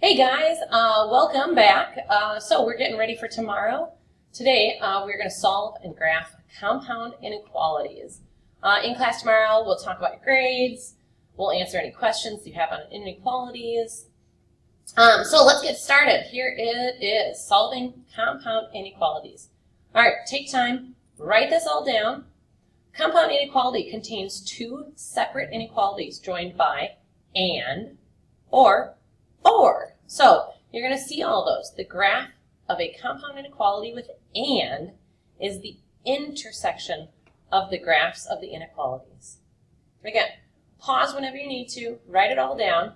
Hey guys, welcome back. So we're getting ready for tomorrow. Today we're going to solve and graph compound inequalities. In class tomorrow we'll talk about your grades, we'll answer any questions you have on inequalities. So let's get started. Here it is, solving compound inequalities. Alright, take time, write this all down. Compound inequality contains two separate inequalities joined by and, or. So you're going to see all those. The graph of a compound inequality with and is the intersection of the graphs of the inequalities. Again, pause whenever you need to, write it all down.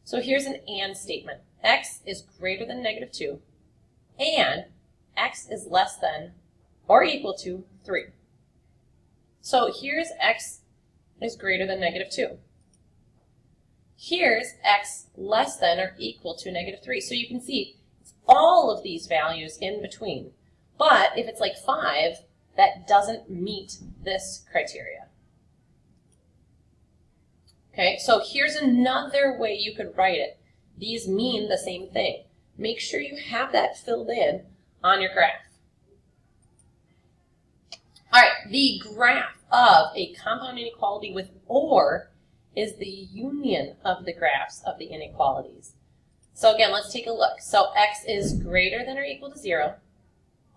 So here's an and statement. X is greater than negative 2 and x is less than or equal to 3. So here's x is greater than negative 2. Here's x less than or equal to negative 3. So you can see it's all of these values in between. But if it's like 5, that doesn't meet this criteria. Okay, so here's another way you could write it. These mean the same thing. Make sure you have that filled in on your graph. All right, the graph of a compound inequality with or is the union of the graphs of the inequalities. So again, let's take a look. So x is greater than or equal to 0,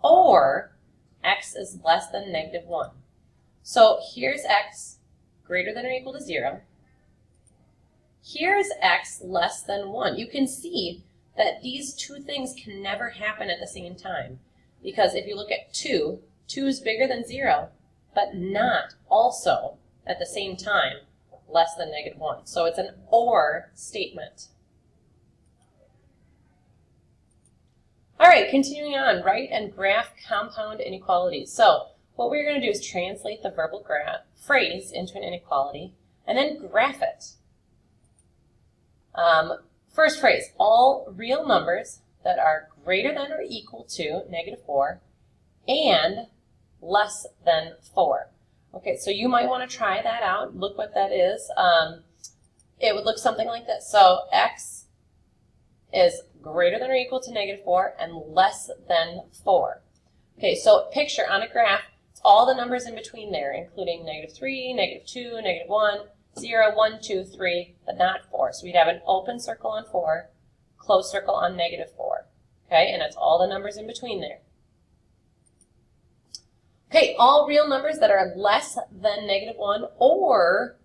or x is less than negative 1. So here's x greater than or equal to 0. Here's x less than 1. You can see that these two things can never happen at the same time. Because if you look at 2, 2 is bigger than 0, but not also at the same time less than negative 1. So it's an or statement. All right, continuing on, write and graph compound inequalities. So what we're going to do is translate the verbal phrase into an inequality and then graph it. First phrase, all real numbers that are greater than or equal to negative 4 and less than 4. Okay, so you might want to try that out. Look what that is. It would look something like this. So x is greater than or equal to negative 4 and less than 4. Okay, so picture on a graph, it's all the numbers in between there, including negative 3, negative 2, negative 1, 0, 1, 2, 3, but not 4. So we'd have an open circle on 4, closed circle on negative 4. Okay, and it's all the numbers in between there. Okay, all real numbers that are less than negative 1 or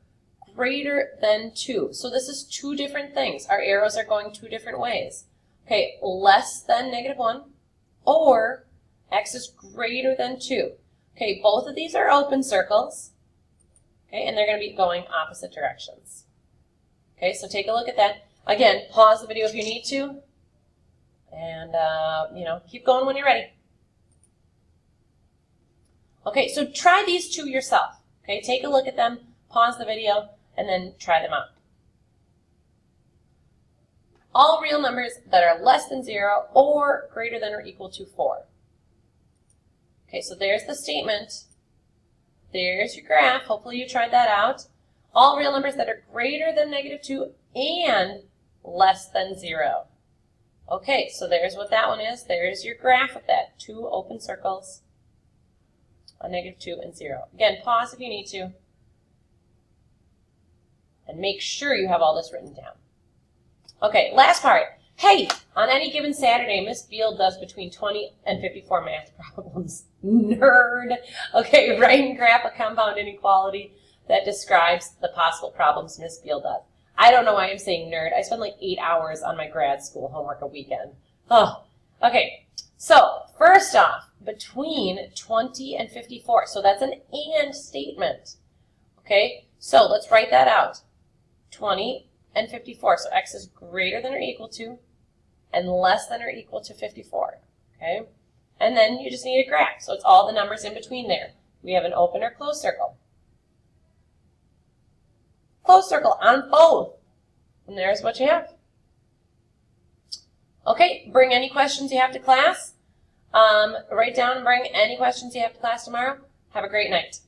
greater than 2. So this is two different things. Our arrows are going two different ways. Okay, less than negative 1 or x is greater than 2. Okay, both of these are open circles. Okay, and they're going to be going opposite directions. Okay, so take a look at that. Again, pause the video if you need to. And, keep going when you're ready. Okay, so try these two yourself. Okay, take a look at them, pause the video, and then try them out. All real numbers that are less than 0 or greater than or equal to 4. Okay, so there's the statement. There's your graph. Hopefully you tried that out. All real numbers that are greater than negative 2 and less than 0. Okay, so there's what that one is. There's your graph of that. Two open circles. On negative 2 and 0. Again, pause if you need to. And make sure you have all this written down. Okay, last part. Hey, on any given Saturday, Miss Beal does between 20 and 54 math problems. Nerd. Okay, write and graph a compound inequality that describes the possible problems Miss Beal does. I don't know why I'm saying nerd. I spend like 8 hours on my grad school homework a weekend. Oh, okay. So, first off, between 20 and 54. So that's an and statement. Okay, so let's write that out. 20 and 54. So x is greater than or equal to and less than or equal to 54. Okay, and then you just need a graph. So it's all the numbers in between there. We have an open or closed circle. Closed circle on both. And there's what you have. Okay, bring any questions you have to class. Write down and bring any questions you have to class tomorrow. Have a great night.